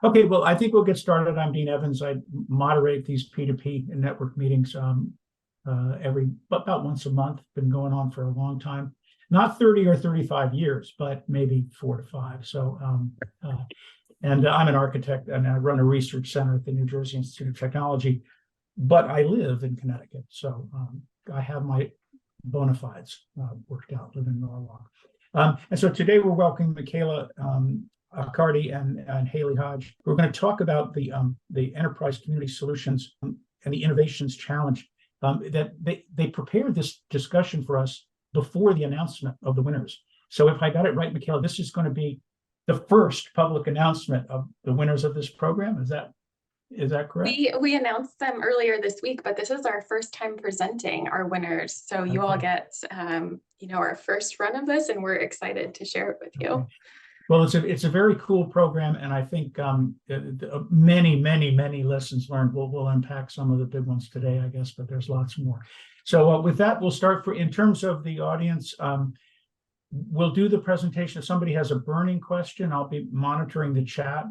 Okay, well, I think we'll get started. I'm Dean Evans. I moderate these P2P network meetings about once a month. Been going on for a long time, not 30 or 35 years, but maybe 4 to 5. So, and I'm an architect and I run a research center at the New Jersey Institute of Technology, but I live in Connecticut. So I have my bona fides worked out, live in Norwalk. And so today we're welcoming Michaela Cardy and Haley Hodge. We're going to talk about the Enterprise Community Solutions and the Innovations Challenge. That they prepared this discussion for us before the announcement of the winners. So if I got it right, Michaela, this is going to be the first public announcement of the winners of this program. Is that correct? We announced them earlier this week, but this is our first time presenting our winners. So you all get our first run of this, and we're excited to share it with you. Okay. Well, it's a very cool program, and I think many lessons learned. We'll unpack some of the big ones today, I guess, but there's lots more. So with that, we'll start in terms of the audience. We'll do the presentation. If somebody has a burning question, I'll be monitoring the chat,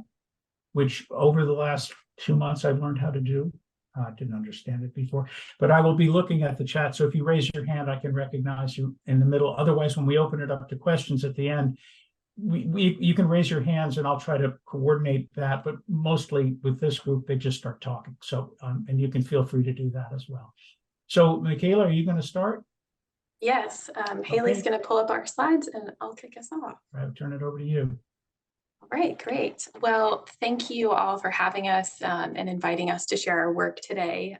which over the last 2 months I've learned how to do. I didn't understand it before, but I will be looking at the chat. So if you raise your hand, I can recognize you in the middle. Otherwise, when we open it up to questions at the end, you can raise your hands and I'll try to coordinate that, but mostly with this group, they just start talking. So, and you can feel free to do that as well. So Michaela, are you going to start? Yes, Haley's going to pull up our slides and I'll kick us off. I'll turn it over to you. All right, great. Well, thank you all for having us and inviting us to share our work today.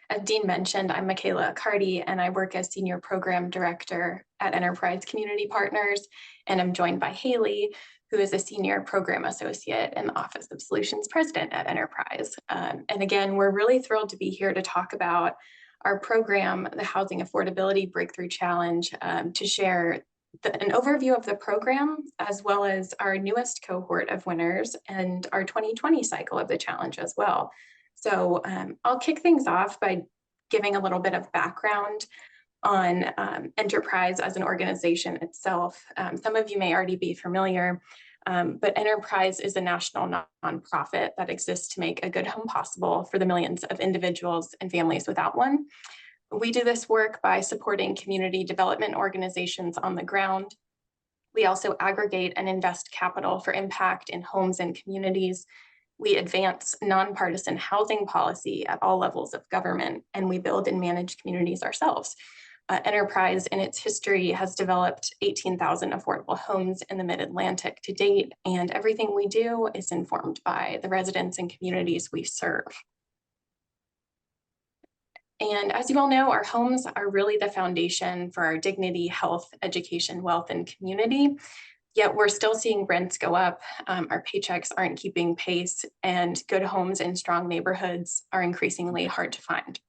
As Dean mentioned, I'm Michaela Cardy, and I work as Senior Program Director at Enterprise Community Partners, and I'm joined by Haley, who is a Senior Program Associate in the Office of Solutions President at Enterprise. And again, we're really thrilled to be here to talk about our program, the Housing Affordability Breakthrough Challenge, to share an overview of the program, as well as our newest cohort of winners and our 2020 cycle of the challenge as well. So I'll kick things off by giving a little bit of background on Enterprise as an organization itself. Some of you may already be familiar, but Enterprise is a national nonprofit that exists to make a good home possible for the millions of individuals and families without one. We do this work by supporting community development organizations on the ground. We also aggregate and invest capital for impact in homes and communities. We advance nonpartisan housing policy at all levels of government, and we build and manage communities ourselves. Enterprise in its history has developed 18,000 affordable homes in the Mid-Atlantic to date, and everything we do is informed by the residents and communities we serve. And as you all know, our homes are really the foundation for our dignity, health, education, wealth, and community. Yet we're still seeing rents go up, our paychecks aren't keeping pace, and good homes in strong neighborhoods are increasingly hard to find.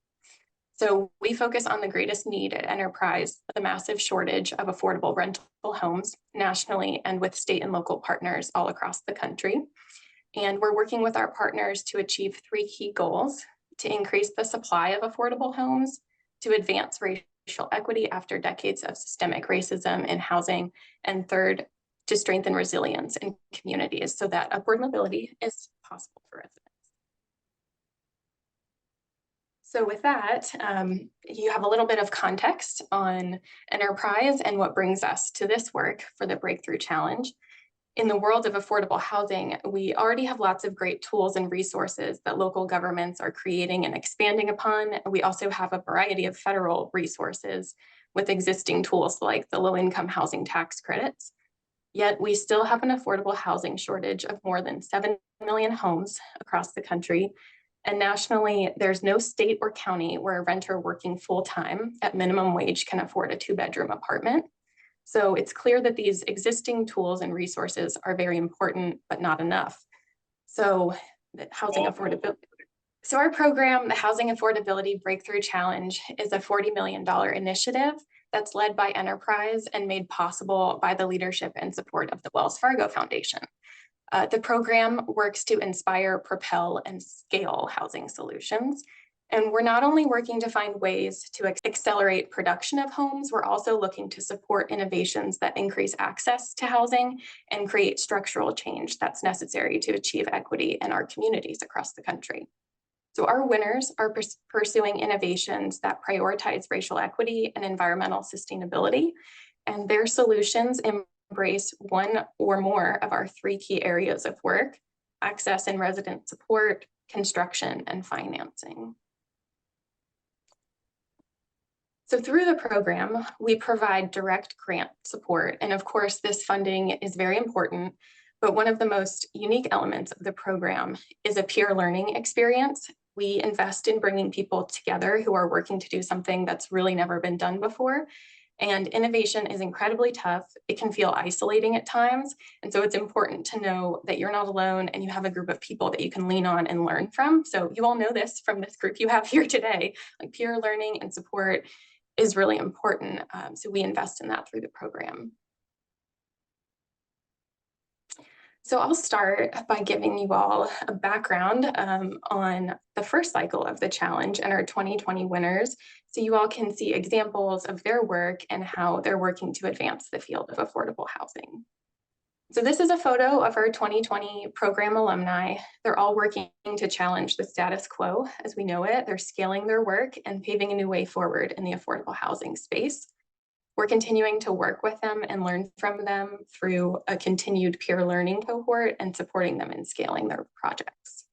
So we focus on the greatest need at Enterprise, the massive shortage of affordable rental homes nationally and with state and local partners all across the country. And we're working with our partners to achieve 3 key goals: to increase the supply of affordable homes, to advance racial equity after decades of systemic racism in housing, and third, to strengthen resilience in communities so that upward mobility is possible for residents. So with that, you have a little bit of context on Enterprise and what brings us to this work for the Breakthrough Challenge. In the world of affordable housing, we already have lots of great tools and resources that local governments are creating and expanding upon. We also have a variety of federal resources with existing tools like the low-income housing tax credits. Yet we still have an affordable housing shortage of more than 7 million homes across the country. And nationally, there's no state or county where a renter working full-time at minimum wage can afford a 2-bedroom apartment. So it's clear that these existing tools and resources are very important, but not enough. So the housing affordability. So our program, the Housing Affordability Breakthrough Challenge, is a $40 million initiative that's led by Enterprise and made possible by the leadership and support of the Wells Fargo Foundation. The program works to inspire, propel, and scale housing solutions. And we're not only working to find ways to accelerate production of homes, we're also looking to support innovations that increase access to housing and create structural change that's necessary to achieve equity in our communities across the country. So our winners are pursuing innovations that prioritize racial equity and environmental sustainability, and their solutions embrace one or more of our three key areas of work: access and resident support, construction, and financing. So through the program, we provide direct grant support. And of course, this funding is very important, but one of the most unique elements of the program is a peer learning experience. We invest in bringing people together who are working to do something that's really never been done before. And innovation is incredibly tough. It can feel isolating at times. And so it's important to know that you're not alone and you have a group of people that you can lean on and learn from. So you all know this from this group you have here today, like peer learning and support is really important. So we invest in that through the program. So I'll start by giving you all a background on the first cycle of the challenge and our 2020 winners, so you all can see examples of their work and how they're working to advance the field of affordable housing. So this is a photo of our 2020 program alumni. They're all working to challenge the status quo as we know it. They're scaling their work and paving a new way forward in the affordable housing space. We're continuing to work with them and learn from them through a continued peer learning cohort and supporting them in scaling their projects.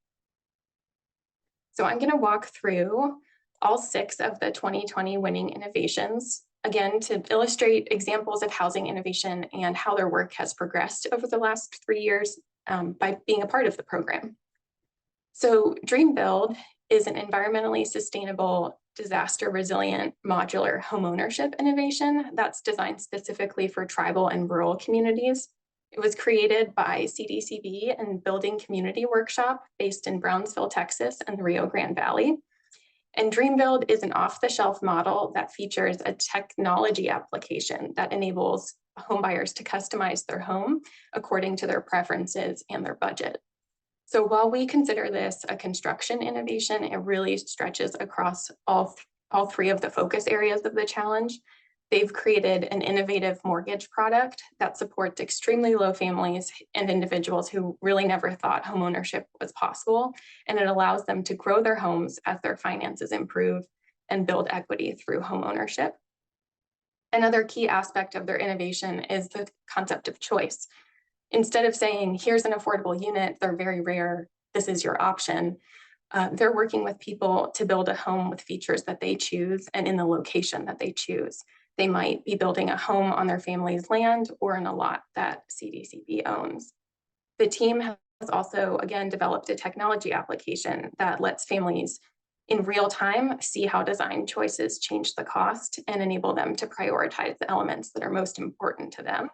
So I'm going to walk through all 6 of the 2020 winning innovations, again, to illustrate examples of housing innovation and how their work has progressed over the last 3 years by being a part of the program. So Dream Build is an environmentally sustainable, disaster resilient modular homeownership innovation that's designed specifically for tribal and rural communities. It was created by CDCB and Building Community Workshop based in Brownsville, Texas, and the Rio Grande Valley. And Dream Build is an off-the-shelf model that features a technology application that enables homebuyers to customize their home according to their preferences and their budget. So while we consider this a construction innovation, it really stretches across all 3 of the focus areas of the challenge. They've created an innovative mortgage product that supports extremely low families and individuals who really never thought homeownership was possible, and it allows them to grow their homes as their finances improve and build equity through homeownership. Another key aspect of their innovation is the concept of choice. Instead of saying, here's an affordable unit, they're very rare, this is your option, they're working with people to build a home with features that they choose and in the location that they choose. They might be building a home on their family's land or in a lot that CDCB owns. The team has also, again, developed a technology application that lets families in real time see how design choices change the cost and enable them to prioritize the elements that are most important to them.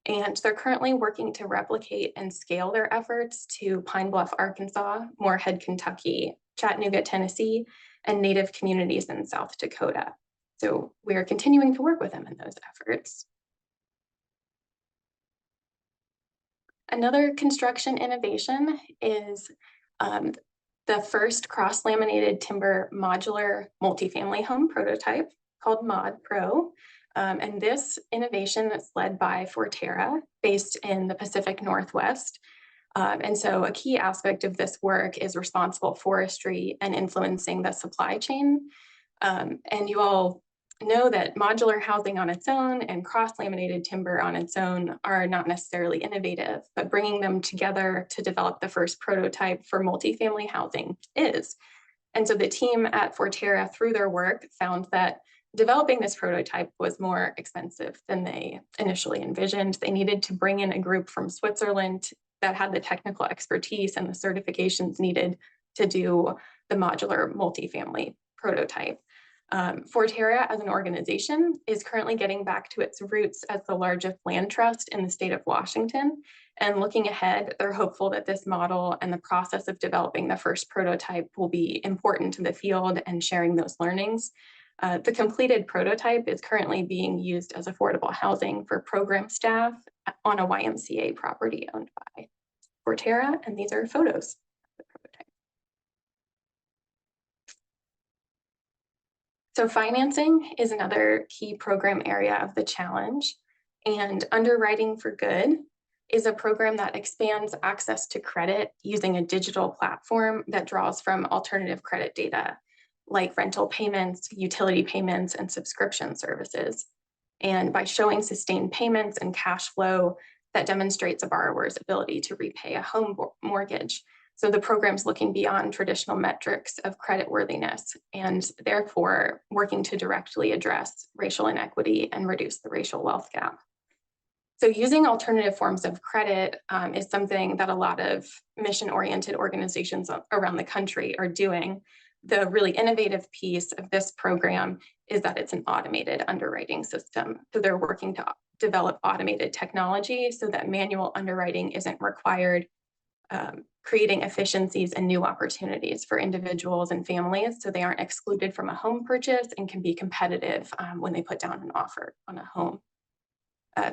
And they're currently working to replicate and scale their efforts to Pine Bluff, Arkansas, Moorhead, Kentucky, Chattanooga, Tennessee, and Native communities in South Dakota. So we are continuing to work with them in those efforts. Another construction innovation is the first cross-laminated timber modular multifamily home prototype called Mod Pro. And this innovation is led by Forterra, based in the Pacific Northwest. And so a key aspect of this work is responsible forestry and influencing the supply chain. And you all know that modular housing on its own and cross-laminated timber on its own are not necessarily innovative, but bringing them together to develop the first prototype for multifamily housing is. And so the team at Forterra, through their work, found that developing this prototype was more expensive than they initially envisioned. They needed to bring in a group from Switzerland that had the technical expertise and the certifications needed to do the modular multifamily prototype. Forterra as an organization is currently getting back to its roots as the largest land trust in the state of Washington. And looking ahead, they're hopeful that this model and the process of developing the first prototype will be important to the field and sharing those learnings. The completed prototype is currently being used as affordable housing for program staff on a YMCA property owned by Forterra, and these are photos of the prototype. So financing is another key program area of the challenge, and Underwriting for Good is a program that expands access to credit using a digital platform that draws from alternative credit data like rental payments, utility payments, and subscription services. And by showing sustained payments and cash flow, that demonstrates a borrower's ability to repay a home mortgage. So the program's looking beyond traditional metrics of creditworthiness and therefore working to directly address racial inequity and reduce the racial wealth gap. So using alternative forms of credit is something that a lot of mission-oriented organizations around the country are doing. The really innovative piece of this program is that it's an automated underwriting system. So they're working to develop automated technology so that manual underwriting isn't required, creating efficiencies and new opportunities for individuals and families so they aren't excluded from a home purchase and can be competitive when they put down an offer on a home.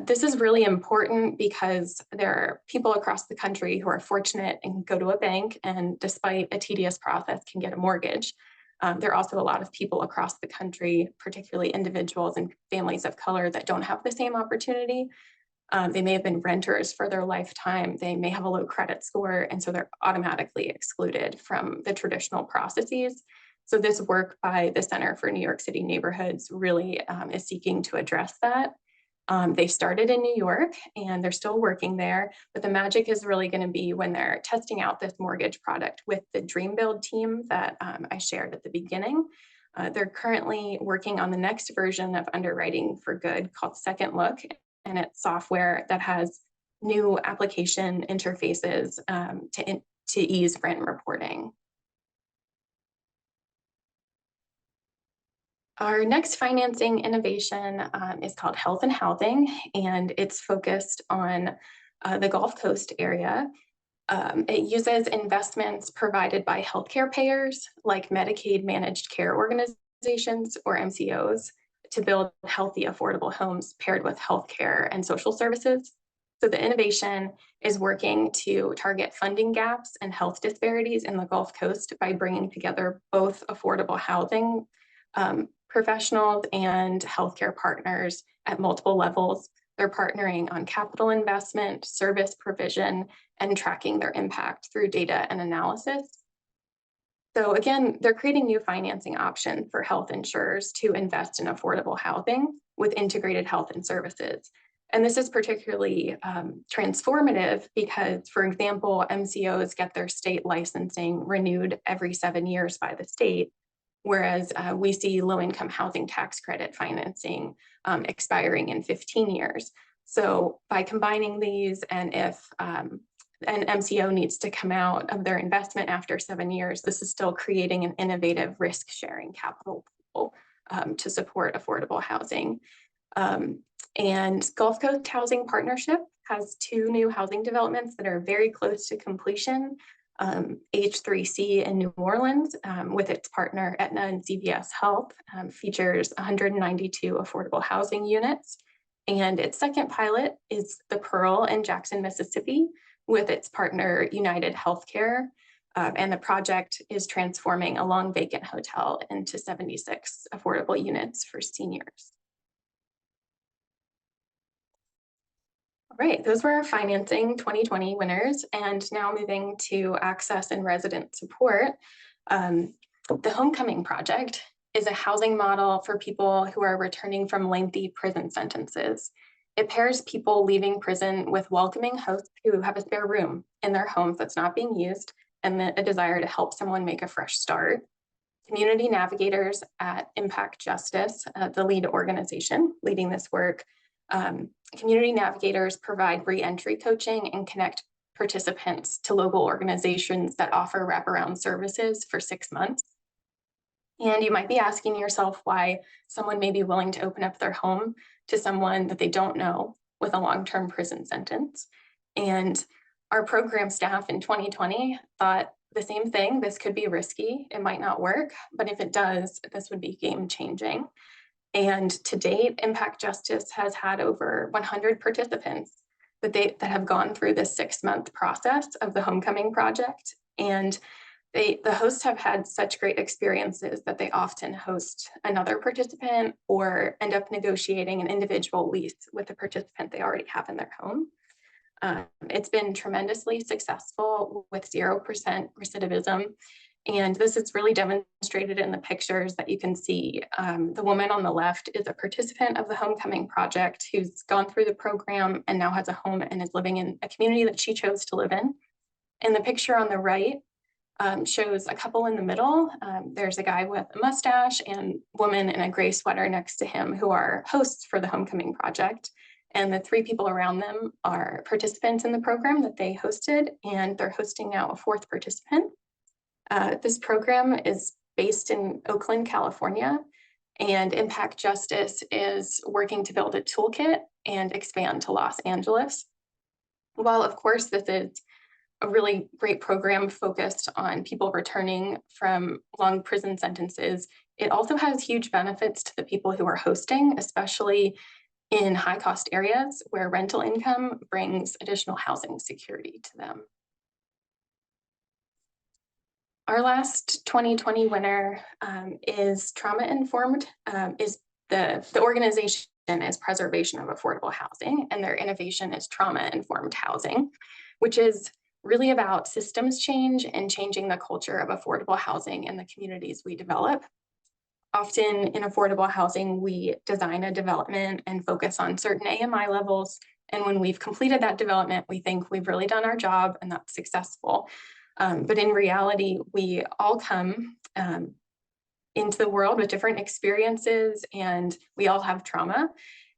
This is really important because there are people across the country who are fortunate and can go to a bank and despite a tedious process can get a mortgage. There are also a lot of people across the country, particularly individuals and families of color that don't have the same opportunity. They may have been renters for their lifetime. They may have a low credit score, and so they're automatically excluded from the traditional processes. So this work by the Center for New York City Neighborhoods really is seeking to address that. They started in New York and they're still working there, but the magic is really going to be when they're testing out this mortgage product with the Dream Build team that I shared at the beginning. They're currently working on the next version of Underwriting for Good called Second Look, and it's software that has new application interfaces to ease rent reporting. Our next financing innovation is called Health and Housing, and it's focused on the Gulf Coast area. It uses investments provided by healthcare payers like Medicaid managed care organizations or MCOs to build healthy, affordable homes paired with healthcare and social services. So the innovation is working to target funding gaps and health disparities in the Gulf Coast by bringing together both affordable housing professionals and healthcare partners at multiple levels. They're partnering on capital investment, service provision, and tracking their impact through data and analysis. So again, they're creating new financing options for health insurers to invest in affordable housing with integrated health and services. And this is particularly transformative because, for example, MCOs get their state licensing renewed every 7 years by the state, whereas we see low-income housing tax credit financing expiring in 15 years. So by combining these, and if an MCO needs to come out of their investment after 7 years, this is still creating an innovative risk-sharing capital pool to support affordable housing. And Gulf Coast Housing Partnership has 2 new housing developments that are very close to completion. H3C in New Orleans with its partner Aetna and CVS Health features 192 affordable housing units. And its second pilot is the Pearl in Jackson, Mississippi with its partner United Healthcare. And the project is transforming a long vacant hotel into 76 affordable units for seniors. All right, those were our financing 2020 winners. And now moving to access and resident support. The Homecoming Project is a housing model for people who are returning from lengthy prison sentences. It pairs people leaving prison with welcoming hosts who have a spare room in their homes that's not being used and a desire to help someone make a fresh start. Community navigators at Impact Justice, the lead organization leading this work, community navigators provide re-entry coaching and connect participants to local organizations that offer wraparound services for 6 months. And you might be asking yourself why someone may be willing to open up their home to someone that they don't know with a long-term prison sentence. And our program staff in 2020 thought the same thing. This could be risky. It might not work, but if it does, this would be game-changing. And to date, Impact Justice has had over 100 participants that have gone through this 6-month process of the Homecoming Project. And The hosts have had such great experiences that they often host another participant or end up negotiating an individual lease with the participant they already have in their home. It's been tremendously successful with 0% recidivism. And this is really demonstrated in the pictures that you can see. The woman on the left is a participant of the Homecoming Project who's gone through the program and now has a home and is living in a community that she chose to live in. And the picture on the right shows a couple in the middle. There's a guy with a mustache and woman in a gray sweater next to him who are hosts for the Homecoming Project. And the 3 people around them are participants in the program that they hosted, and they're hosting now a 4th participant. This program is based in Oakland, California, and Impact Justice is working to build a toolkit and expand to Los Angeles. While, of course, this is a really great program focused on people returning from long prison sentences, it also has huge benefits to the people who are hosting, especially in high-cost areas where rental income brings additional housing security to them. Our last 2020 winner is trauma-informed, the organization is Preservation of Affordable Housing, and their innovation is trauma-informed housing, which is really about systems change and changing the culture of affordable housing in the communities we develop. Often in affordable housing, we design a development and focus on certain AMI levels. And when we've completed that development, we think we've really done our job and that's successful. But in reality, we all come into the world with different experiences, and we all have trauma.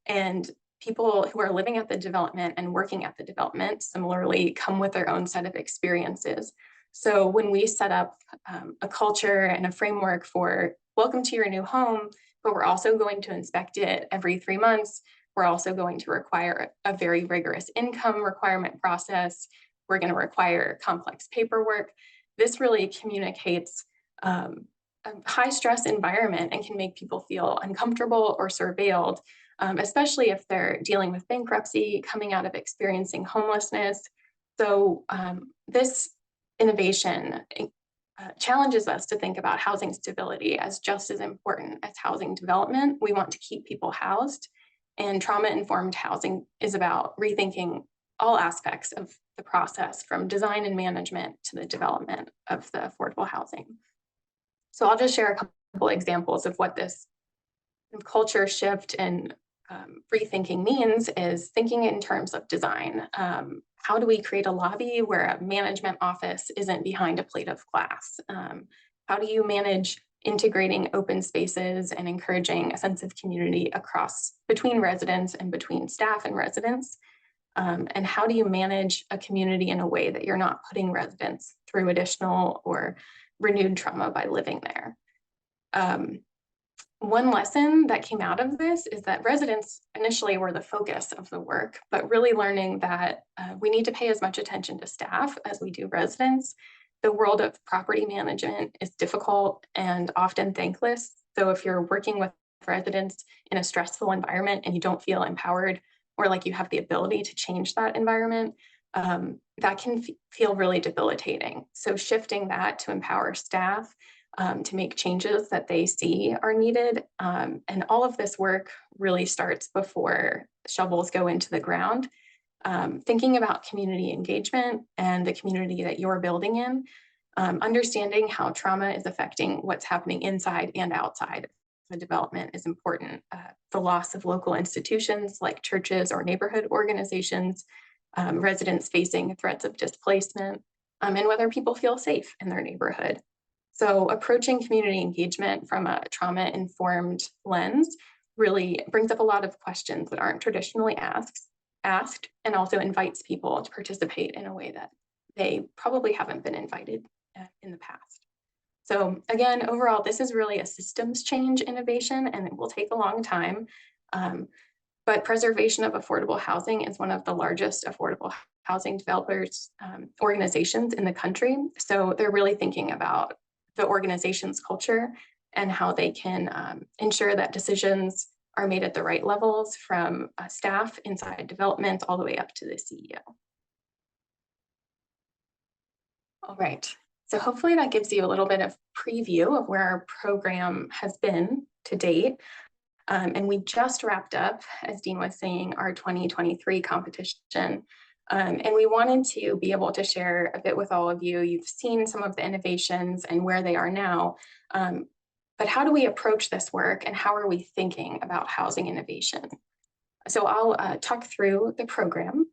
And people who are living at the development and working at the development similarly come with their own set of experiences. So when we set up a culture and a framework for welcome to your new home, but we're also going to inspect it every 3 months, we're also going to require a very rigorous income requirement process. We're going to require complex paperwork. This really communicates a high stress environment and can make people feel uncomfortable or surveilled, especially if they're dealing with bankruptcy, coming out of experiencing homelessness. So this innovation challenges us to think about housing stability as just as important as housing development. We want to keep people housed, and trauma-informed housing is about rethinking all aspects of the process, from design and management to the development of the affordable housing. So I'll just share a couple examples of what this culture shift and rethinking means is thinking in terms of design. How do we create a lobby where a management office isn't behind a plate of glass? How do you manage integrating open spaces and encouraging a sense of community between residents and between staff and residents? And how do you manage a community in a way that you're not putting residents through additional or renewed trauma by living there? One lesson that came out of this is that residents initially were the focus of the work, but really learning that we need to pay as much attention to staff as we do residents. The world of property management is difficult and often thankless. So if you're working with residents in a stressful environment and you don't feel empowered or like you have the ability to change that environment, that can feel really debilitating. So shifting that to empower staff to make changes that they see are needed. And all of this work really starts before shovels go into the ground. Thinking about community engagement and the community that you're building in, understanding how trauma is affecting what's happening inside and outside the development is important. The loss of local institutions like churches or neighborhood organizations, residents facing threats of displacement, and whether people feel safe in their neighborhood. So approaching community engagement from a trauma-informed lens really brings up a lot of questions that aren't traditionally asked, and also invites people to participate in a way that they probably haven't been invited in the past. So again, overall, this is really a systems change innovation, and it will take a long time. But Preservation of Affordable Housing is one of the largest affordable housing developers organizations in the country. So they're really thinking about the organization's culture and how they can ensure that decisions are made at the right levels, from staff inside development all the way up to the CEO. All right, So hopefully that gives you a little bit of preview of where our program has been to date. And we just wrapped up, as Dean was saying, our 2023 competition. And we wanted to be able to share a bit with all of you. You've seen some of the innovations and where they are now. But how do we approach this work, and how are we thinking about housing innovation? So I'll talk through the program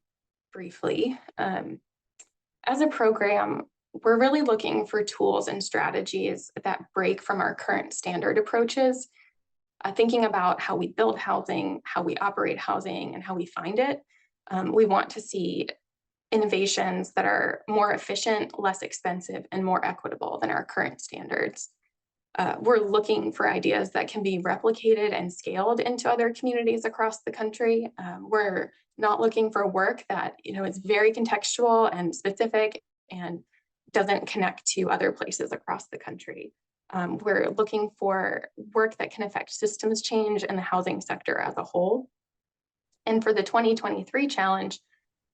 briefly. As a program, we're really looking for tools and strategies that break from our current standard approaches, thinking about how we build housing, how we operate housing, and how we find it. We want to see innovations that are more efficient, less expensive, and more equitable than our current standards. We're looking for ideas that can be replicated and scaled into other communities across the country. We're not looking for work that is very contextual and specific and doesn't connect to other places across the country. We're looking for work that can affect systems change in the housing sector as a whole. And for the 2023 challenge,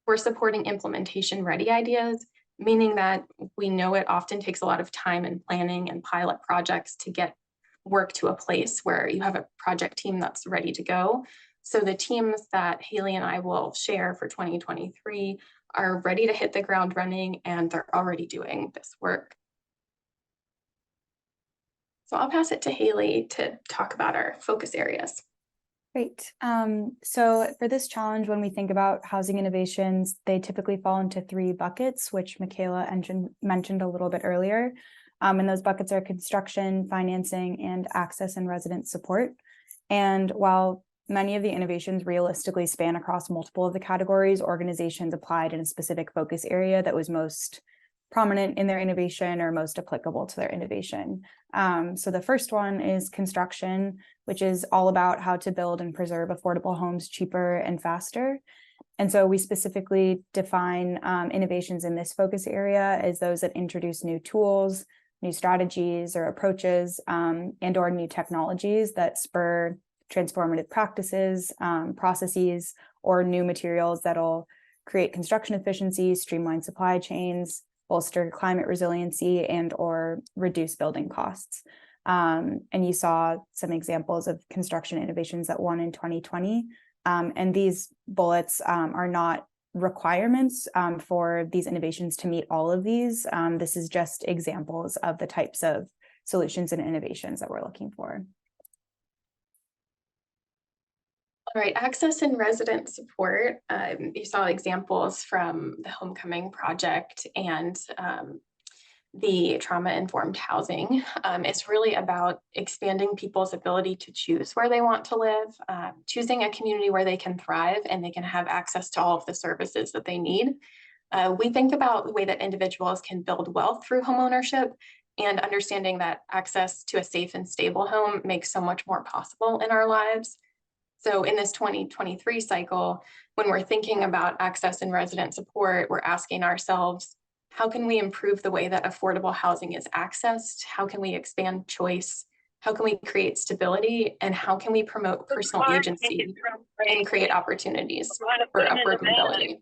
we're supporting implementation ready ideas, meaning that we know it often takes a lot of time and planning and pilot projects to get work to a place where you have a project team that's ready to go. So the teams that Haley and I will share for 2023 are ready to hit the ground running, and they're already doing this work. So I'll pass it to Haley to talk about our focus areas. Great. So for this challenge, when we think about housing innovations, they typically fall into 3 buckets, which Michaela mentioned a little bit earlier. And those buckets are construction, financing, and access and resident support. And while many of the innovations realistically span across multiple of the categories, organizations applied in a specific focus area that was most prominent in their innovation or most applicable to their innovation. So the first one is construction, which is all about how to build and preserve affordable homes cheaper and faster. And so we specifically define innovations in this focus area as those that introduce new tools, new strategies or approaches, and or new technologies that spur transformative practices, processes, or new materials that'll create construction efficiency, streamline supply chains, bolster climate resiliency, and or reduce building costs. And you saw some examples of construction innovations that won in 2020. And these bullets are not requirements for these innovations to meet all of these. This is just examples of the types of solutions and innovations that we're looking for. All right, access and resident support. You saw examples from the Homecoming Project and the trauma-informed housing. It's really about expanding people's ability to choose where they want to live, choosing a community where they can thrive and they can have access to all of the services that they need. We think about the way that individuals can build wealth through homeownership, and understanding that access to a safe and stable home makes so much more possible in our lives. So in this 2023 cycle, when we're thinking about access and resident support, we're asking ourselves, how can we improve the way that affordable housing is accessed? How can we expand choice? How can we create stability? And how can we promote personal agency and create opportunities for upward mobility?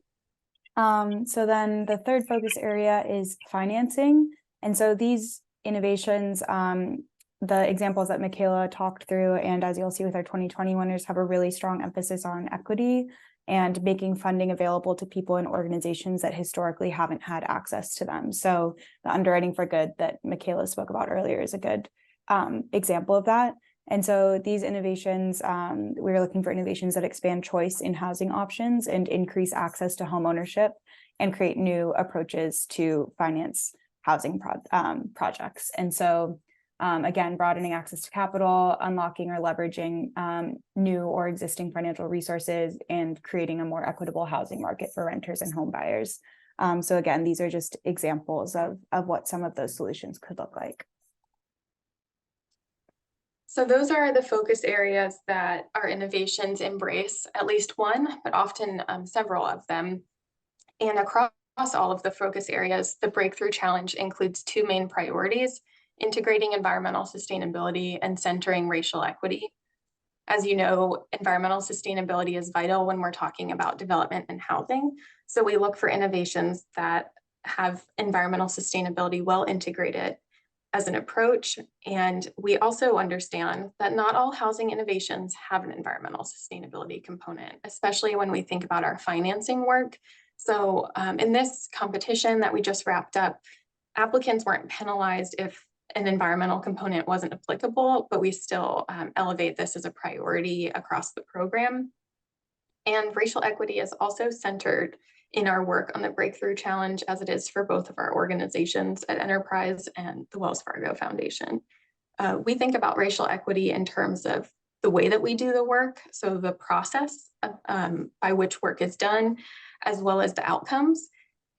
So then the third focus area is financing. And so these innovations, the examples that Michaela talked through, and as you'll see with our 2020 winners, have a really strong emphasis on equity and making funding available to people and organizations that historically haven't had access to them. So the underwriting for good that Michaela spoke about earlier is a good example of that. And so these innovations, we're looking for innovations that expand choice in housing options and increase access to home ownership and create new approaches to finance housing projects. And so again, broadening access to capital, unlocking or leveraging new or existing financial resources, and creating a more equitable housing market for renters and home buyers. So again, these are just examples of what some of those solutions could look like. So those are the focus areas that our innovations embrace, at least one, but often several of them. And across all of the focus areas, the Breakthrough Challenge includes 2 main priorities: integrating environmental sustainability and centering racial equity. As you know, environmental sustainability is vital when we're talking about development and housing. So we look for innovations that have environmental sustainability well integrated as an approach. And we also understand that not all housing innovations have an environmental sustainability component, especially when we think about our financing work. So in this competition that we just wrapped up, applicants weren't penalized if an environmental component wasn't applicable, but we still elevate this as a priority across the program. And racial equity is also centered in our work on the Breakthrough Challenge, as it is for both of our organizations at Enterprise and the Wells Fargo Foundation. We think about racial equity in terms of the way that we do the work, so the process by which work is done, as well as the outcomes.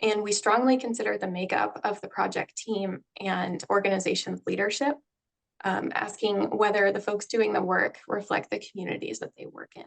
And we strongly consider the makeup of the project team and organization's leadership, asking whether the folks doing the work reflect the communities that they work in.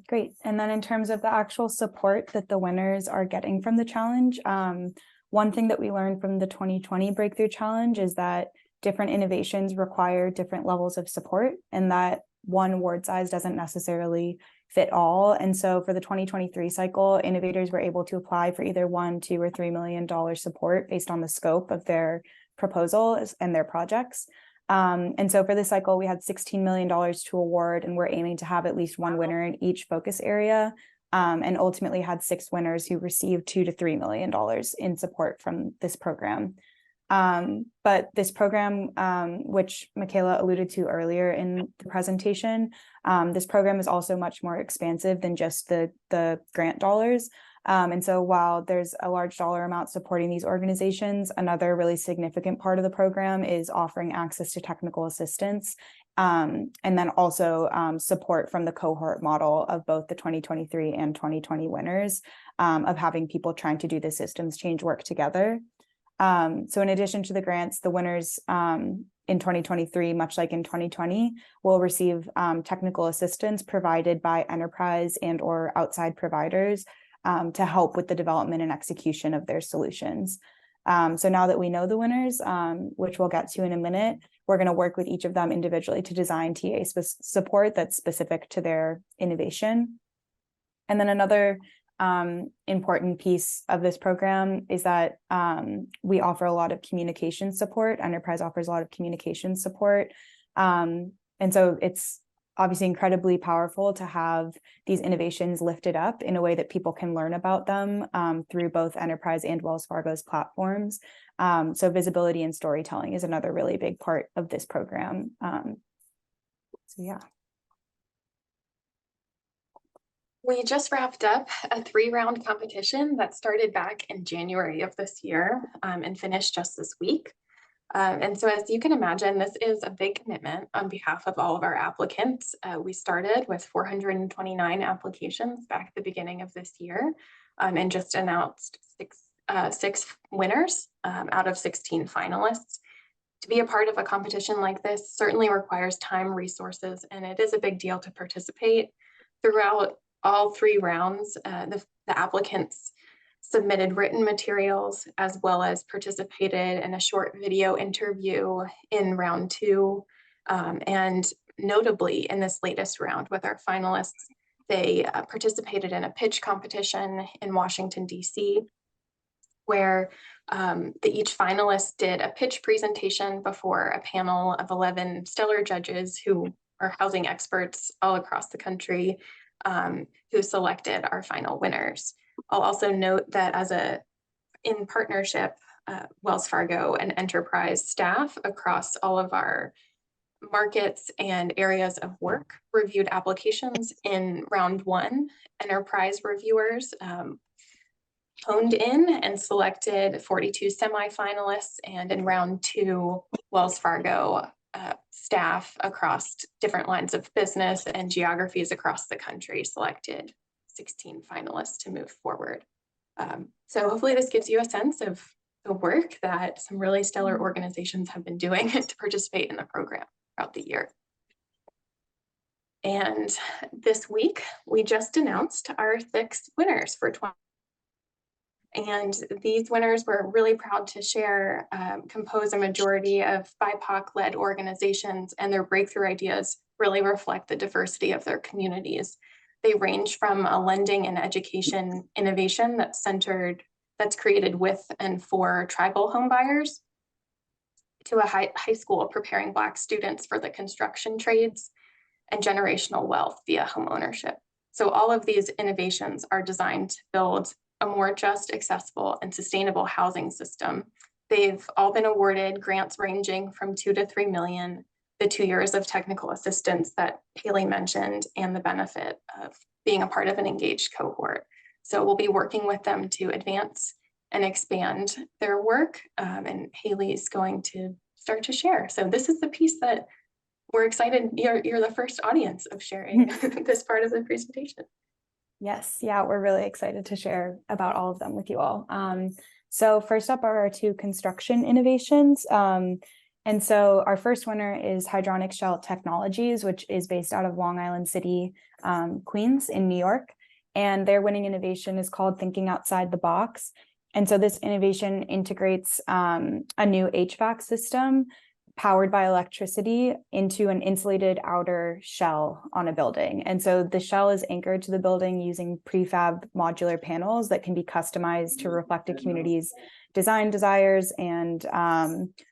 Great. And then in terms of the actual support that the winners are getting from the challenge, one thing that we learned from the 2020 Breakthrough Challenge is that different innovations require different levels of support, and that one award size doesn't necessarily fit all. And so for the 2023 cycle, innovators were able to apply for either $1, $2, or $3 million support based on the scope of their proposals and their projects. And so for this cycle, we had $16 million to award, and we're aiming to have at least one winner in each focus area, and ultimately had 6 winners who received $2 to $3 million in support from this program. But this program, which Michaela alluded to earlier in the presentation, this program is also much more expansive than just the grant dollars. And so while there's a large dollar amount supporting these organizations, another really significant part of the program is offering access to technical assistance, and then also support from the cohort model of both the 2023 and 2020 winners, of having people trying to do the systems change work together. So in addition to the grants, the winners in 2023, much like in 2020, will receive technical assistance provided by Enterprise and or outside providers to help with the development and execution of their solutions. So now that we know the winners, which we'll get to in a minute, we're going to work with each of them individually to design TA support that's specific to their innovation. And then another important piece of this program is that we offer a lot of communication support. Enterprise offers a lot of communication support. And so it's obviously incredibly powerful to have these innovations lifted up in a way that people can learn about them through both Enterprise and Wells Fargo's platforms. So visibility and storytelling is another really big part of this program. So yeah. We just wrapped up a 3-round competition that started back in January of this year and finished just this week. And so as you can imagine, this is a big commitment on behalf of all of our applicants. We started with 429 applications back at the beginning of this year and just announced six winners out of 16 finalists. To be a part of a competition like this certainly requires time, resources, and it is a big deal to participate. Throughout all 3 rounds, the applicants submitted written materials as well as participated in a short video interview in round 2. And notably in this latest round with our finalists, they participated in a pitch competition in Washington, D.C., where each finalist did a pitch presentation before a panel of 11 stellar judges who are housing experts all across the country, who selected our final winners. I'll also note that in partnership, Wells Fargo and Enterprise staff across all of our markets and areas of work reviewed applications in round 1. Enterprise reviewers honed in and selected 42 semifinalists, and in round 2, Wells Fargo staff across different lines of business and geographies across the country selected 16 finalists to move forward. So hopefully this gives you a sense of the work that some really stellar organizations have been doing to participate in the program throughout the year. And this week, we just announced our 6 winners for 2020. And these winners we're really proud to share compose a majority of BIPOC-led organizations, and their breakthrough ideas really reflect the diversity of their communities. They range from a lending and education innovation that's created with and for tribal home buyers, to a high school preparing Black students for the construction trades, and generational wealth via home ownership. So all of these innovations are designed to build a more just, accessible, and sustainable housing system. They've all been awarded grants ranging from 2 to 3 million, the 2 years of technical assistance that Haley mentioned, and the benefit of being a part of an engaged cohort. So we'll be working with them to advance and expand their work, and Haley's going to start to share. So this is the piece that we're excited. You're the first audience of sharing this part of the presentation. Yes, yeah, we're really excited to share about all of them with you all. So first up are our 2 construction innovations. And so our first winner is Hydronic Shell Technologies, which is based out of Long Island City, Queens in New York. And their winning innovation is called Thinking Outside the Box. And so this innovation integrates a new HVAC system powered by electricity into an insulated outer shell on a building. And so the shell is anchored to the building using prefab modular panels that can be customized to reflect a community's design desires and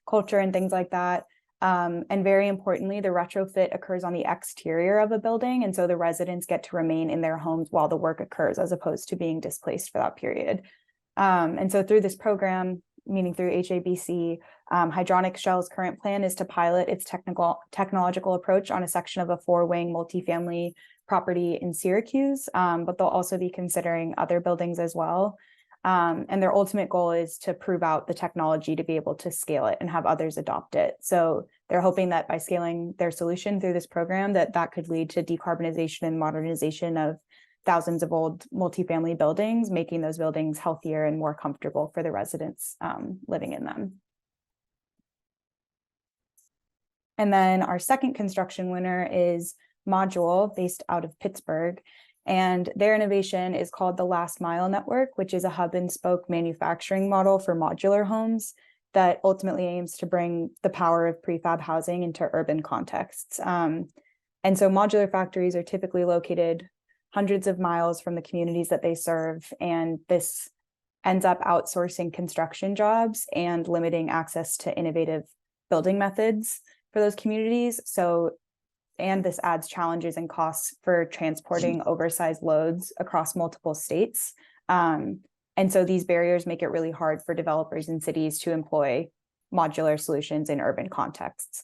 culture and things like that. And very importantly, the retrofit occurs on the exterior of a building. And so the residents get to remain in their homes while the work occurs, as opposed to being displaced for that period. And so through this program, meaning through HABC, Hydronic Shell's current plan is to pilot its technological approach on a section of a 4-wing multifamily property in Syracuse, but they'll also be considering other buildings as well. And their ultimate goal is to prove out the technology to be able to scale it and have others adopt it. So they're hoping that by scaling their solution through this program, that could lead to decarbonization and modernization of thousands of old multifamily buildings, making those buildings healthier and more comfortable for the residents living in them. And then our second construction winner is Module, based out of Pittsburgh. And their innovation is called the Last Mile Network, which is a hub and spoke manufacturing model for modular homes that ultimately aims to bring the power of prefab housing into urban contexts. And so modular factories are typically located hundreds of miles from the communities that they serve, and this ends up outsourcing construction jobs and limiting access to innovative building methods for those communities. And this adds challenges and costs for transporting oversized loads across multiple states. And so these barriers make it really hard for developers in cities to employ modular solutions in urban contexts.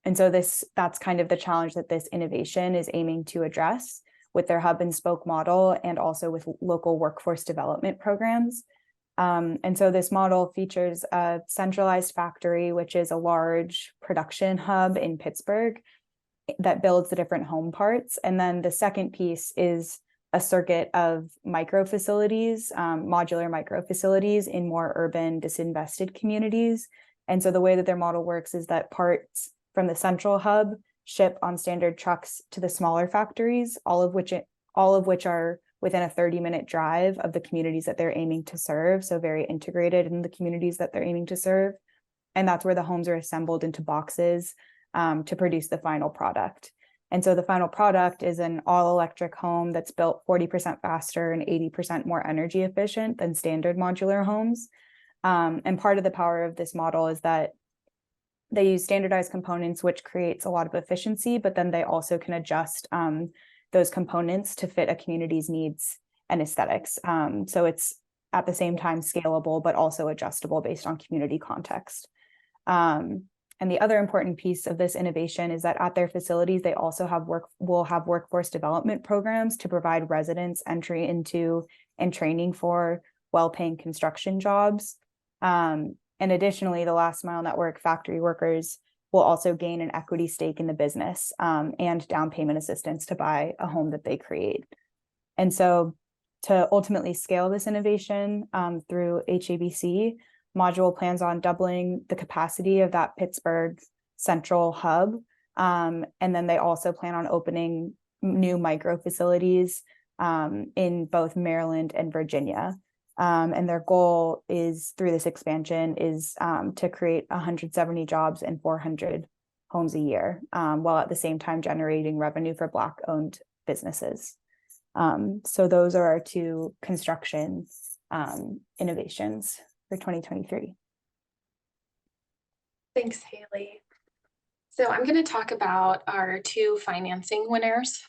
And so that's kind of the challenge that this innovation is aiming to address with their hub and spoke model, and also with local workforce development programs. And so this model features a centralized factory, which is a large production hub in Pittsburgh that builds the different home parts. And then the second piece is a circuit of micro facilities, modular micro facilities in more urban disinvested communities. And so the way that their model works is that parts from the central hub ship on standard trucks to the smaller factories, all of which are within a 30-minute drive of the communities that they're aiming to serve. So very integrated in the communities that they're aiming to serve. And that's where the homes are assembled into boxes to produce the final product. And so the final product is an all-electric home that's built 40% faster and 80% more energy efficient than standard modular homes. And part of the power of this model is that they use standardized components, which creates a lot of efficiency, but then they also can adjust those components to fit a community's needs and aesthetics. So it's at the same time scalable, but also adjustable based on community context. And the other important piece of this innovation is that at their facilities, they also will have workforce development programs to provide residents entry into and training for well-paying construction jobs. And additionally, the Last Mile Network factory workers will also gain an equity stake in the business and down payment assistance to buy a home that they create. And so to ultimately scale this innovation through HABC, Module plans on doubling the capacity of that Pittsburgh central hub. And then they also plan on opening new micro facilities in both Maryland and Virginia. And their goal is, through this expansion, is to create 170 jobs and 400 homes a year, while at the same time generating revenue for Black-owned businesses. So those are our two construction innovations for 2023. Thanks, Haley. So I'm going to talk about our two financing winners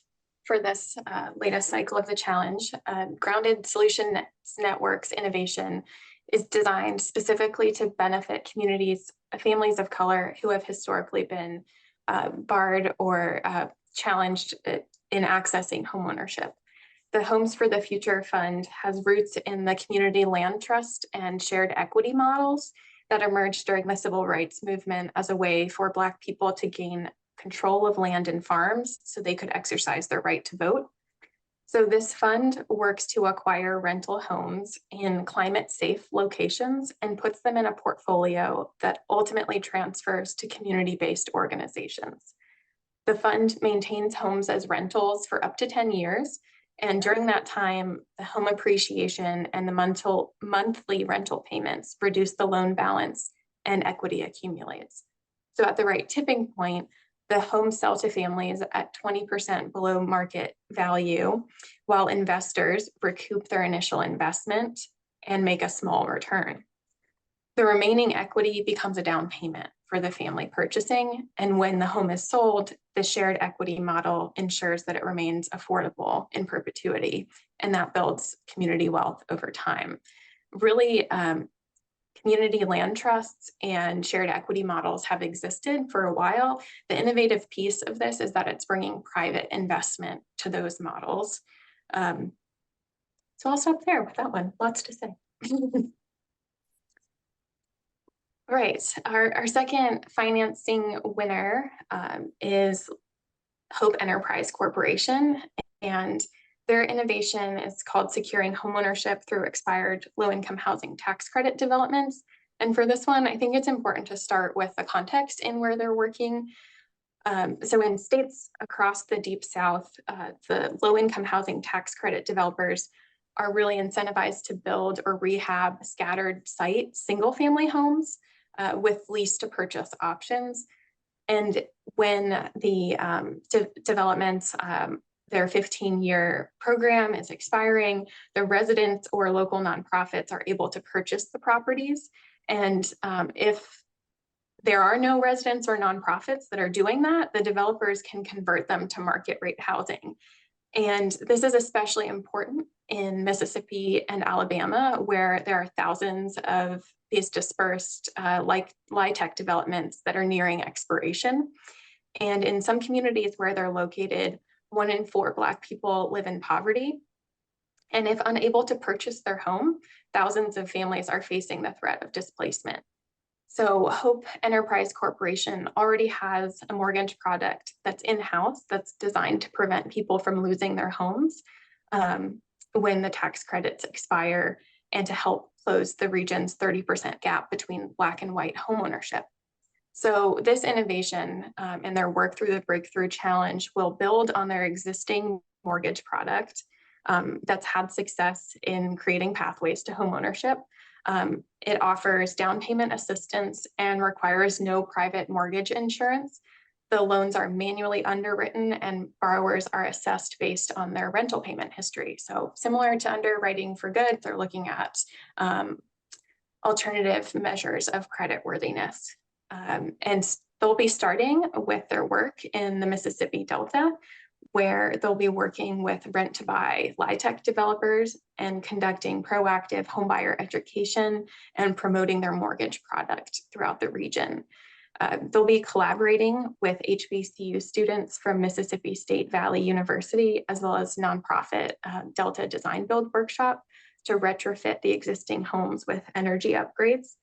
for this latest cycle of the challenge. Grounded Solution Network's innovation is designed specifically to benefit communities, families of color who have historically been barred or challenged in accessing homeownership. The Homes for the Future Fund has roots in the community land trust and shared equity models that emerged during the civil rights movement as a way for Black people to gain control of land and farms so they could exercise their right to vote. So this fund works to acquire rental homes in climate-safe locations and puts them in a portfolio that ultimately transfers to community-based organizations. The fund maintains homes as rentals for up to 10 years. And during that time, the home appreciation and the monthly rental payments reduce the loan balance and equity accumulates. So at the right tipping point, the homes sell to families at 20% below market value, while investors recoup their initial investment and make a small return. The remaining equity becomes a down payment for the family purchasing. And when the home is sold, the shared equity model ensures that it remains affordable in perpetuity, and that builds community wealth over time. Really, community land trusts and shared equity models have existed for a while. The innovative piece of this is that it's bringing private investment to those models. So I'll stop there with that one. Lots to say. All right, our second financing winner is Hope Enterprise Corporation, and their innovation is called Securing Homeownership Through Expired Low-Income Housing Tax Credit Developments. And for this one, I think it's important to start with the context in where they're working. So in states across the Deep South, the low-income housing tax credit developers are really incentivized to build or rehab scattered site single-family homes with lease to purchase options. And when the developments, their 15-year program is expiring, the residents or local nonprofits are able to purchase the properties. And if there are no residents or nonprofits that are doing that, the developers can convert them to market rate housing. And this is especially important in Mississippi and Alabama, where there are thousands of these dispersed like LIHTC developments that are nearing expiration. And in some communities where they're located, 1 in 4 Black people live in poverty. And if unable to purchase their home, thousands of families are facing the threat of displacement. So Hope Enterprise Corporation already has a mortgage product that's in-house that's designed to prevent people from losing their homes when the tax credits expire, and to help close the region's 30% gap between Black and white homeownership. So this innovation and their work through the Breakthrough Challenge will build on their existing mortgage product that's had success in creating pathways to homeownership. It offers down payment assistance and requires no private mortgage insurance. The loans are manually underwritten and borrowers are assessed based on their rental payment history. So similar to underwriting for goods, they're looking at alternative measures of creditworthiness. And they'll be starting with their work in the Mississippi Delta, where they'll be working with rent-to-buy LIHTC developers and conducting proactive homebuyer education and promoting their mortgage product throughout the region. They'll be collaborating with HBCU students from Mississippi State Valley University, as well as nonprofit Delta Design Build Workshop, to retrofit the existing homes with energy upgrades.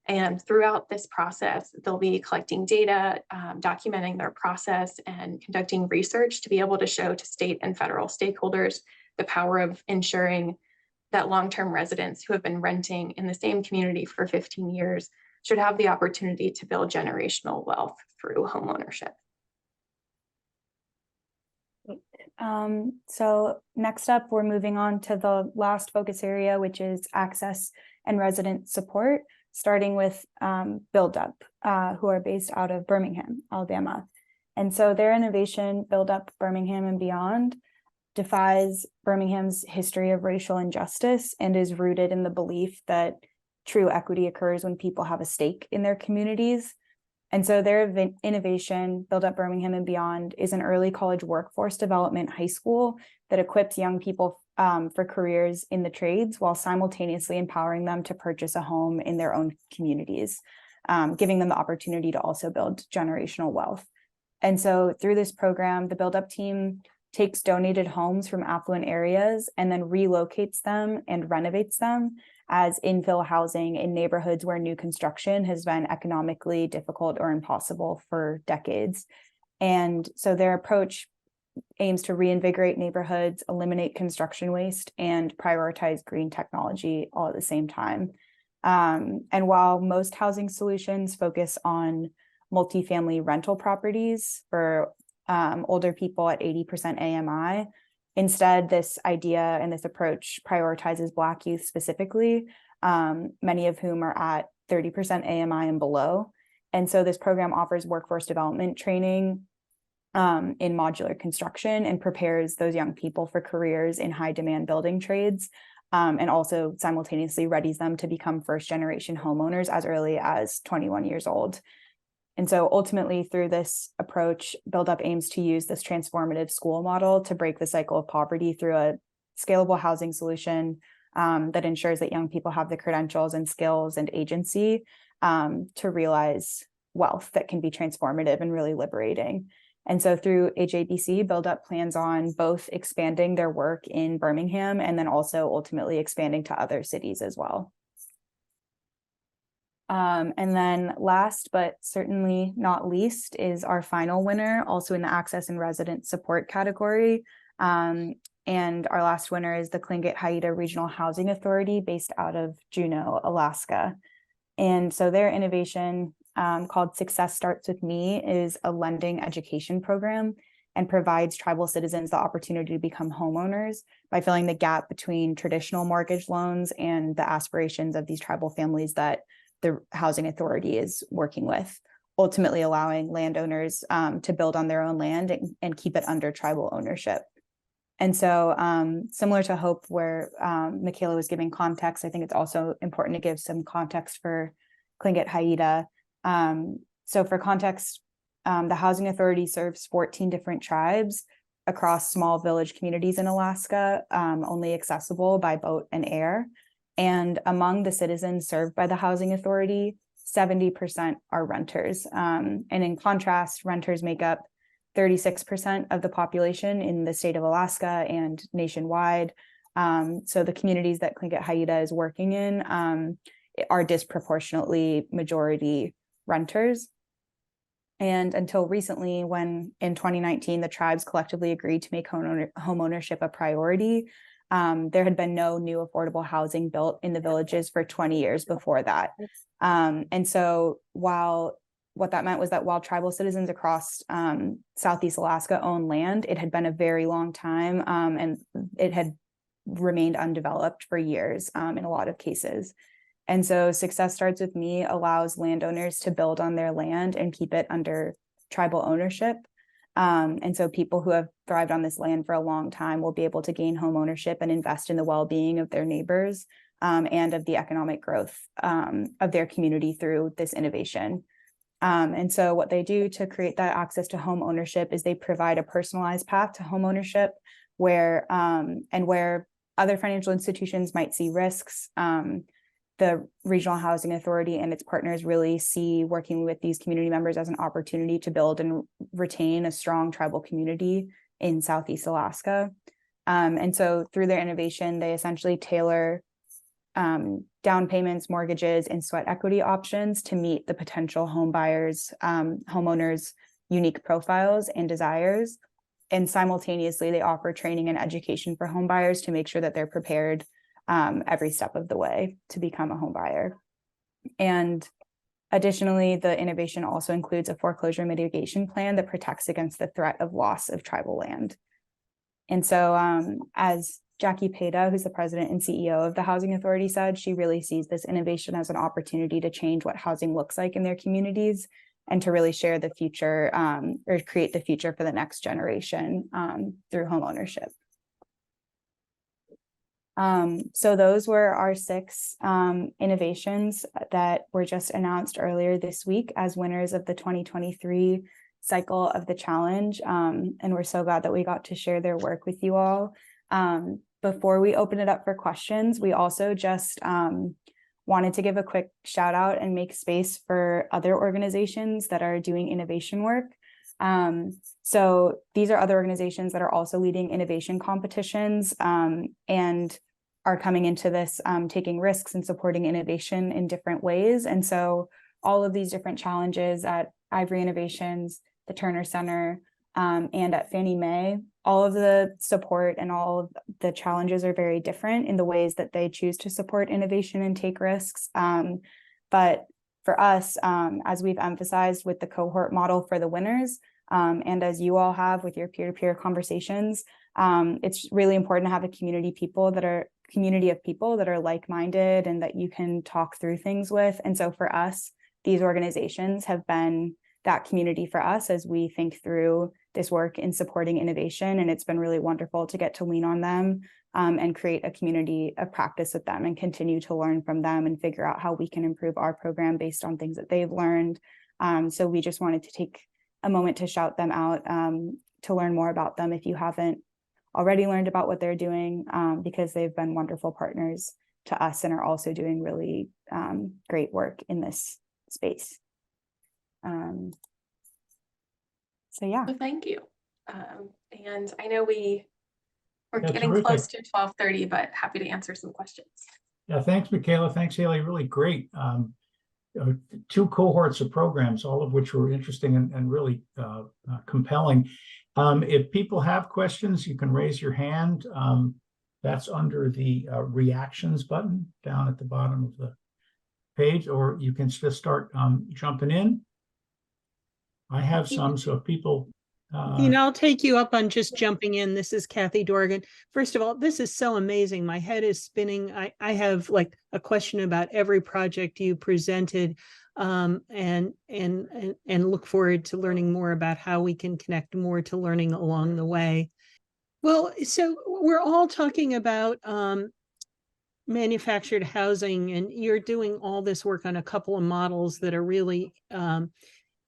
And throughout this process, they'll be collecting data, documenting their process, and conducting research to be able to show to state and federal stakeholders the power of ensuring that long-term residents who have been renting in the same community for 15 years should have the opportunity to build generational wealth through homeownership. So next up, we're moving on to the last focus area, which is access and resident support, starting with Build Up, who are based out of Birmingham, Alabama. And so their innovation, Build Up Birmingham and Beyond, defies Birmingham's history of racial injustice and is rooted in the belief that true equity occurs when people have a stake in their communities. And so their innovation, Build Up Birmingham and Beyond, is an early college workforce development high school that equips young people for careers in the trades while simultaneously empowering them to purchase a home in their own communities, giving them the opportunity to also build generational wealth. And so through this program, the Build Up team takes donated homes from affluent areas and then relocates them and renovates them as infill housing in neighborhoods where new construction has been economically difficult or impossible for decades. And so their approach aims to reinvigorate neighborhoods, eliminate construction waste, and prioritize green technology all at the same time. And while most housing solutions focus on multifamily rental properties for older people at 80% AMI, instead, this idea and this approach prioritizes Black youth specifically, many of whom are at 30% AMI and below. And so this program offers workforce development training in modular construction and prepares those young people for careers in high demand building trades, and also simultaneously readies them to become first generation homeowners as early as 21 years old. And so ultimately, through this approach, Build Up aims to use this transformative school model to break the cycle of poverty through a scalable housing solution that ensures that young people have the credentials and skills and agency to realize wealth that can be transformative and really liberating. And so through HABC, Build Up plans on both expanding their work in Birmingham and then also ultimately expanding to other cities as well. And then last, but certainly not least, is our final winner, also in the access and resident support category. And our last winner is the Tlingit-Haida Regional Housing Authority based out of Juneau, Alaska. And so their innovation called Success Starts With Me is a lending education program and provides tribal citizens the opportunity to become homeowners by filling the gap between traditional mortgage loans and the aspirations of these tribal families that the housing authority is working with, ultimately allowing landowners to build on their own land and keep it under tribal ownership. And so similar to Hope, where Michaela was giving context, I think it's also important to give some context for Tlingit-Haida. So for context, the housing authority serves 14 different tribes across small village communities in Alaska, only accessible by boat and air. And among the citizens served by the housing authority, 70% are renters. And in contrast, renters make up 36% of the population in the state of Alaska and nationwide. So the communities that Tlingit-Haida is working in are disproportionately majority renters. And until recently, when in 2019, the tribes collectively agreed to make homeownership a priority, there had been no new affordable housing built in the villages for 20 years before that. And so what that meant was that while tribal citizens across Southeast Alaska own land, it had been a very long time and it had remained undeveloped for years in a lot of cases. And so Success Starts With Me allows landowners to build on their land and keep it under tribal ownership. And so people who have thrived on this land for a long time will be able to gain home ownership and invest in the well-being of their neighbors and of the economic growth of their community through this innovation. And so what they do to create that access to home ownership is they provide a personalized path to home ownership where other financial institutions might see risks. The Regional Housing Authority and its partners really see working with these community members as an opportunity to build and retain a strong tribal community in Southeast Alaska. And so through their innovation, they essentially tailor down payments, mortgages, and sweat equity options to meet the potential home buyers, homeowners' unique profiles and desires. And simultaneously, they offer training and education for home buyers to make sure that they're prepared every step of the way to become a home buyer. And additionally, the innovation also includes a foreclosure mitigation plan that protects against the threat of loss of tribal land. And so as Jackie Peda, who's the president and CEO of the Housing Authority, said, she really sees this innovation as an opportunity to change what housing looks like in their communities and to really share the future or create the future for the next generation through home ownership. So those were our 6 innovations that were just announced earlier this week as winners of the 2023 cycle of the challenge. And we're so glad that we got to share their work with you all. Before we open it up for questions, we also just wanted to give a quick shout out and make space for other organizations that are doing innovation work. So these are other organizations that are also leading innovation competitions and are coming into this taking risks and supporting innovation in different ways. And so all of these different challenges at Ivory Innovations, the Turner Center, and at Fannie Mae, all of the support and all of the challenges are very different in the ways that they choose to support innovation and take risks. But for us, as we've emphasized with the cohort model for the winners, and as you all have with your peer-to-peer conversations, it's really important to have a community of people that are like-minded and that you can talk through things with. And so for us, these organizations have been that community for us as we think through this work in supporting innovation. And it's been really wonderful to get to lean on them and create a community of practice with them and continue to learn from them and figure out how we can improve our program based on things that they've learned. So we just wanted to take a moment to shout them out, to learn more about them if you haven't already learned about what they're doing, because they've been wonderful partners to us and are also doing really great work in this space. So yeah. Well, thank you. And I know we're That's getting terrific. close to 12:30, but happy to answer some questions. Yeah, thanks, Michaela. Thanks, Haley. Really great. 2 cohorts of programs, all of which were interesting and really compelling. If people have questions, you can raise your hand. That's under the reactions button down at the bottom of the page, or you can just start jumping in. I have some, so if people... I'll take you up on just jumping in. This is Kathy Dorgan. First of all, this is so amazing. My head is spinning. I have like a question about every project you presented, and look forward to learning more about how we can connect more to learning along the way. Well, so we're all talking about manufactured housing, and you're doing all this work on a couple of models that are really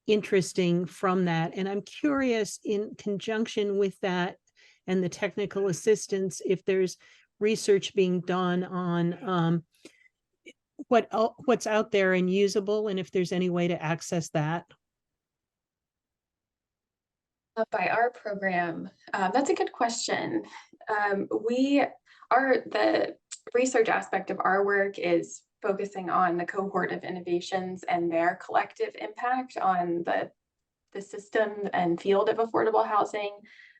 interesting from that. And I'm curious, in conjunction with that and the technical assistance, if there's research being done on what's out there and usable, and if there's any way to access that. By our program, that's a good question. The research aspect of our work is focusing on the cohort of innovations and their collective impact on the system and field of affordable housing.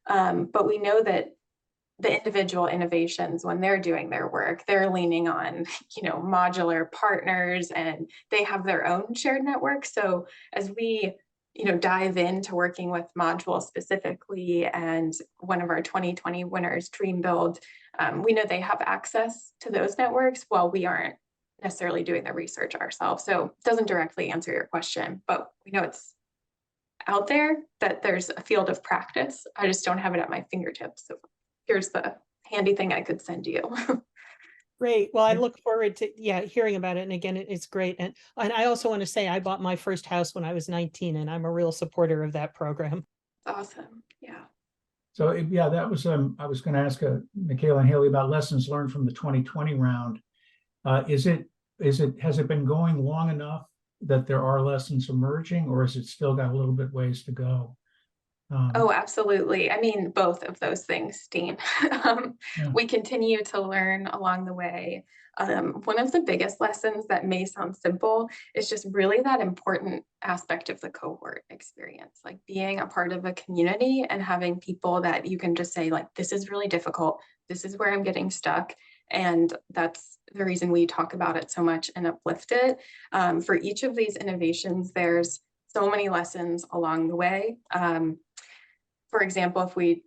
But we know that the individual innovations, when they're doing their work, they're leaning on, modular partners, and they have their own shared network. So as we, dive into working with modules specifically, and one of our 2020 winners, Dream Build, we know they have access to those networks while we aren't necessarily doing the research ourselves. So it doesn't directly answer your question, but we know it's out there, that there's a field of practice. I just don't have it at my fingertips. So here's the handy thing I could send you. Great. Well, I look forward to hearing about it. And again, it's great. And I also want to say I bought my first house when I was 19, and I'm a real supporter of that program. Awesome. Yeah. So yeah, that was I was going to ask Michaela and Haley about lessons learned from the 2020 round. Has it been going long enough that there are lessons emerging, or has it still got a little bit ways to go? Oh, absolutely. I mean, both of those things, Dean. We continue to learn along the way. One of the biggest lessons that may sound simple is just really that important aspect of the cohort experience, like being a part of a community and having people that you can just say, like, this is really difficult. This is where I'm getting stuck. And that's the reason we talk about it so much and uplift it. For each of these innovations, there's so many lessons along the way. For example, if we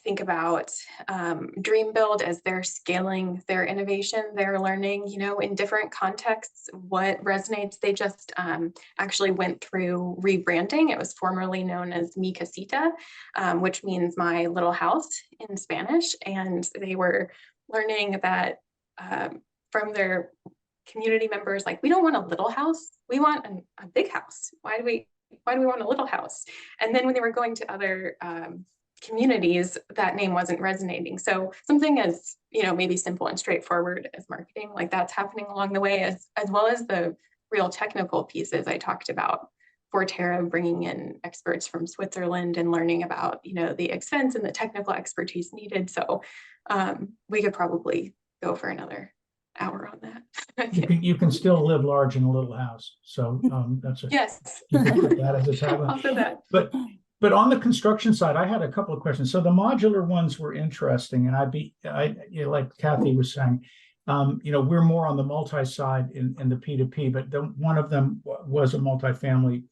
think about Dream Build, as they're scaling their innovation, they're learning, in different contexts, what resonates. They just actually went through rebranding. It was formerly known as Mi Casita, which means my little house in Spanish. And they were learning that from their community members, like, we don't want a little house, we want a big house. Why do we want a little house? And then when they were going to other communities, that name wasn't resonating. So something as, maybe simple and straightforward as marketing, like, that's happening along the way, as well as the real technical pieces I talked about. Forterra bringing in experts from Switzerland and learning about, the expense and the technical expertise needed. So we could probably go for another hour on that. You can still live large in a little house. So that's a Yes. you can put that as a tagline. Also that. But on the construction side, I had a couple of questions. So the modular ones were interesting, and like Kathy was saying, we're more on the multi side in the P2P, but one of them was a multifamily.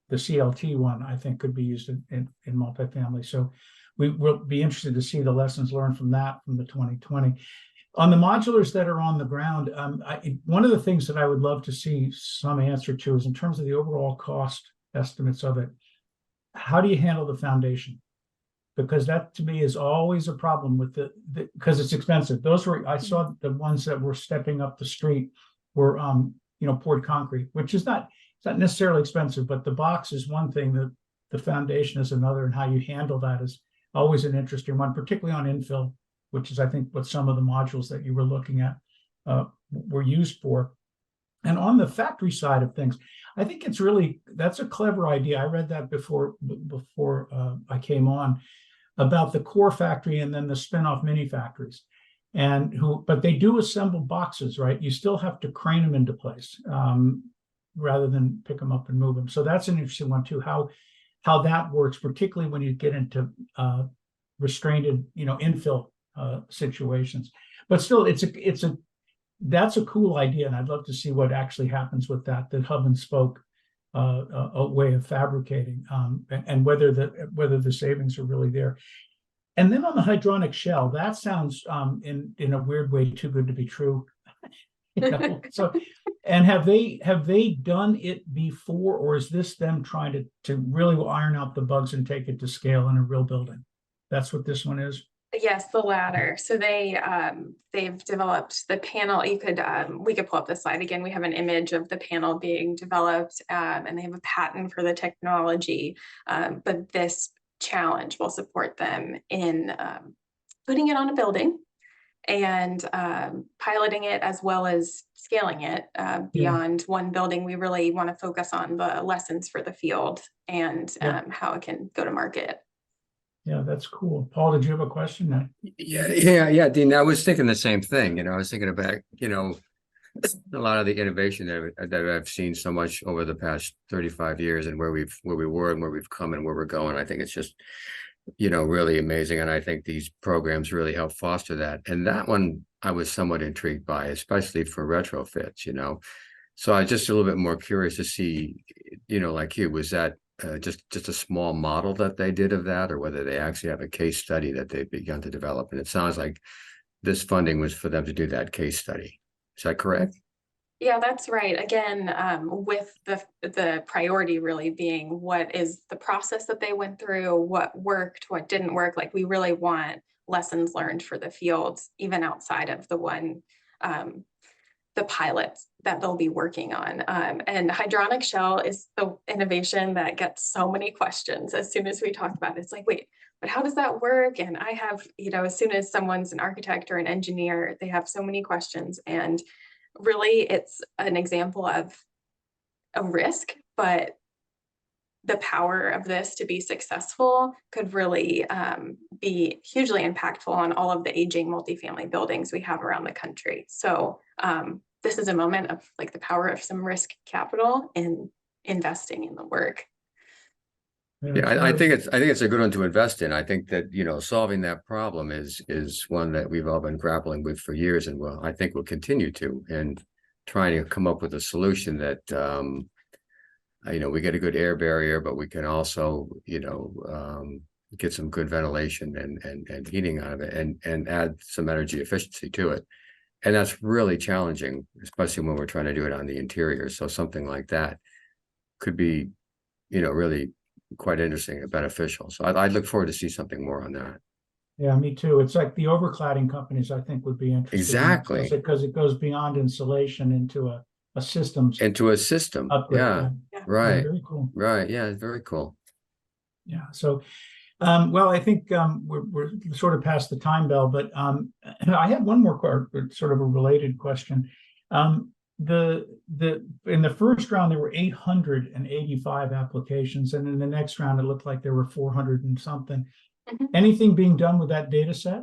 The CLT one, I think, could be used in multifamily. So we will be interested to see the lessons learned from that from the 2020. On the modulars that are on the ground, one of the things that I would love to see some answer to is in terms of the overall cost estimates of it. How do you handle the foundation? Because that to me is always a problem with because it's expensive. I saw the ones that were stepping up the street were poured concrete, which is it's not necessarily expensive, but the box is one thing, the foundation is another, and how you handle that is always an interesting one, particularly on infill, which is, I think, what some of the modules that you were looking at were used for. And on the factory side of things, I think that's a clever idea. I read that before I came on, about the core factory and then the spin-off mini factories, but they do assemble boxes, right? You still have to crane them into place rather than pick them up and move them. So that's an interesting one too, how that works, particularly when you get into restrained, infill situations. But still, that's a cool idea, and I'd love to see what actually happens with that hub and spoke a way of fabricating, and whether the savings are really there. And then on the hydronic shell, that sounds in a weird way too good to be true. So, and have they done it before, or is this them trying to really iron out the bugs and take it to scale in a real building? That's what this one is. Yes, the latter. So they've developed the panel. We could pull up the slide again. We have an image of the panel being developed, and they have a patent for the technology. But this challenge will support them in putting it on a building and piloting it, as well as scaling it beyond one building. We really want to focus on the lessons for the field and how it can go to market. Yeah, that's cool. Paul, did you have a question? Yeah, Dean, I was thinking the same thing. I was thinking about, a lot of the innovation that I've seen so much over the past 35 years, and where we were and where we've come and where we're going. I think it's just, really amazing. And I think these programs really help foster that. And that one I was somewhat intrigued by, especially for retrofits, So I was just a little bit more curious to see, like you, was that just a small model that they did of that, or whether they actually have a case study that they've begun to develop. And it sounds like this funding was for them to do that case study. Is that correct? Yeah, that's right. Again, with the priority really being what is the process that they went through, what worked, what didn't work. Like, we really want lessons learned for the fields, even outside of the pilots that they'll be working on. And hydronic shell is the innovation that gets so many questions. As soon as we talk about it, it's like, wait, but how does that work? And I have, as soon as someone's an architect or an engineer, they have so many questions. And really, it's an example of a risk, but the power of this to be successful could really be hugely impactful on all of the aging multifamily buildings we have around the country. So this is a moment of the power of some risk capital in investing in the work. Yeah, I think it's a good one to invest in. I think that, solving that problem is one that we've all been grappling with for years, and I think we'll continue to, and trying to come up with a solution that, we get a good air barrier, but we can also, get some good ventilation and heating out of it, and add some energy efficiency to it. And that's really challenging, especially when we're trying to do it on the interior. So something like that could be, really quite interesting and beneficial. So I'd look forward to see something more on that. Yeah, me too. It's like the overcladding companies, I think, would be interested. Exactly. Because it goes beyond insulation into a systems Into a system. upgrade. Yeah, Yeah. right, Very cool. right. Yeah, very cool. Yeah. So, well, I think we're sort of past the time bell, but I had one more sort of a related question. In the first round there were 885 applications, and in the next round it looked like there were 400 and something. Mhm. Anything being done with that data set?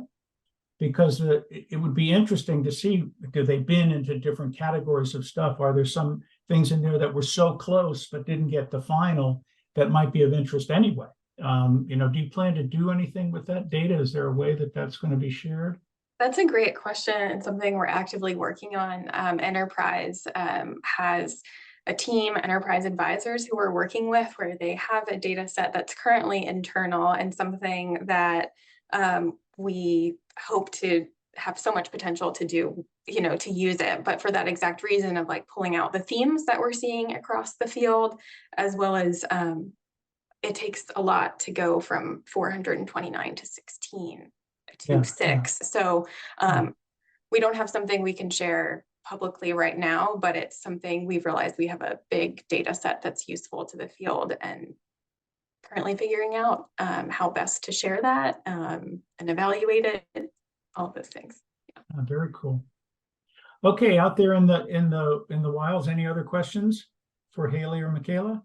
Because it would be interesting to see, do they bin into different categories of stuff? Are there some things in there that were so close but didn't get the final that might be of interest anyway? Do you plan to do anything with that data? Is there a way that that's going to be shared? That's a great question and something we're actively working on. Enterprise has a team, enterprise advisors, who we're working with, where they have a data set that's currently internal and something that we hope to have so much potential to do, to use it, but for that exact reason of like pulling out the themes that we're seeing across the field, as well as it takes a lot to go from 429 to 16 to 6. So we don't have something we can share publicly right now, but it's something we've realized we have a big data set that's useful to the field, and currently figuring out how best to share that and evaluate it, all of those things. Very cool. Okay, out there in the wilds, any other questions for Haley or Michaela?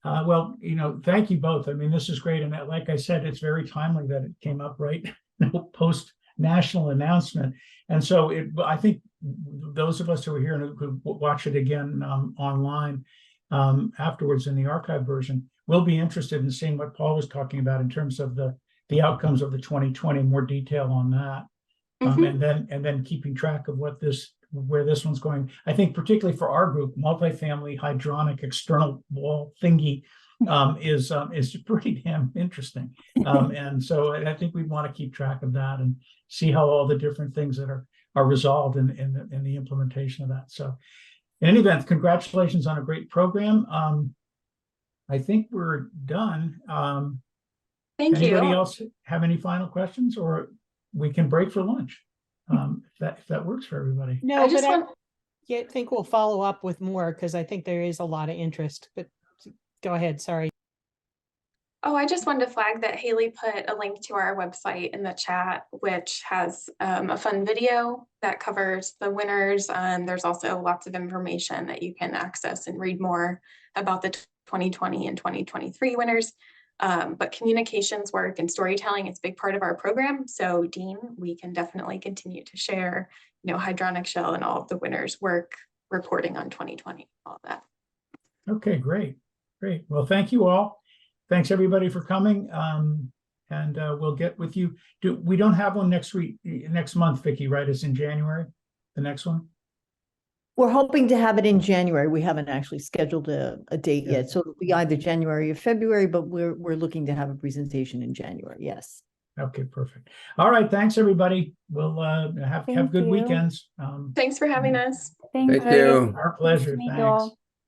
Well, thank you both. I mean, this is great. And like I said, it's very timely that it came up right post national announcement. And so I think those of us who are here and who watch it again online afterwards in the archive version will be interested in seeing what Paul was talking about in terms of the outcomes of the 2020, more detail on that. And then keeping track of where this one's going. I think particularly for our group, multifamily hydronic external wall thingy is pretty damn interesting. And so I think we want to keep track of that and see how all the different things that are resolved in the implementation of that. So in any event, congratulations on a great program. I think we're done. Thank you. Anybody else have any final questions, or we can break for lunch if that works for everybody? No, I just I think we'll follow up with more because I think there is a lot of interest, but go ahead. Sorry. Oh, I just wanted to flag that Haley put a link to our website in the chat, which has a fun video that covers the winners. There's also lots of information that you can access and read more about the 2020 and 2023 winners. But communications work and storytelling is a big part of our program. So Dean, we can definitely continue to share, hydronic shell and all of the winners' work reporting on 2020, all of that. Okay, great. Well, thank you all. Thanks everybody for coming. And we'll get with you. We don't have one next month, Vicki, right? It's in January, the next one? We're hoping to have it in January. We haven't actually scheduled a date yet. So it'll be either January or February, but we're looking to have a presentation in January. Yes. Okay, perfect. All right. Thanks everybody. We'll have good you. weekends. Thanks for having us. Thank Thank you. Our pleasure. Nice to meet you Thanks. all.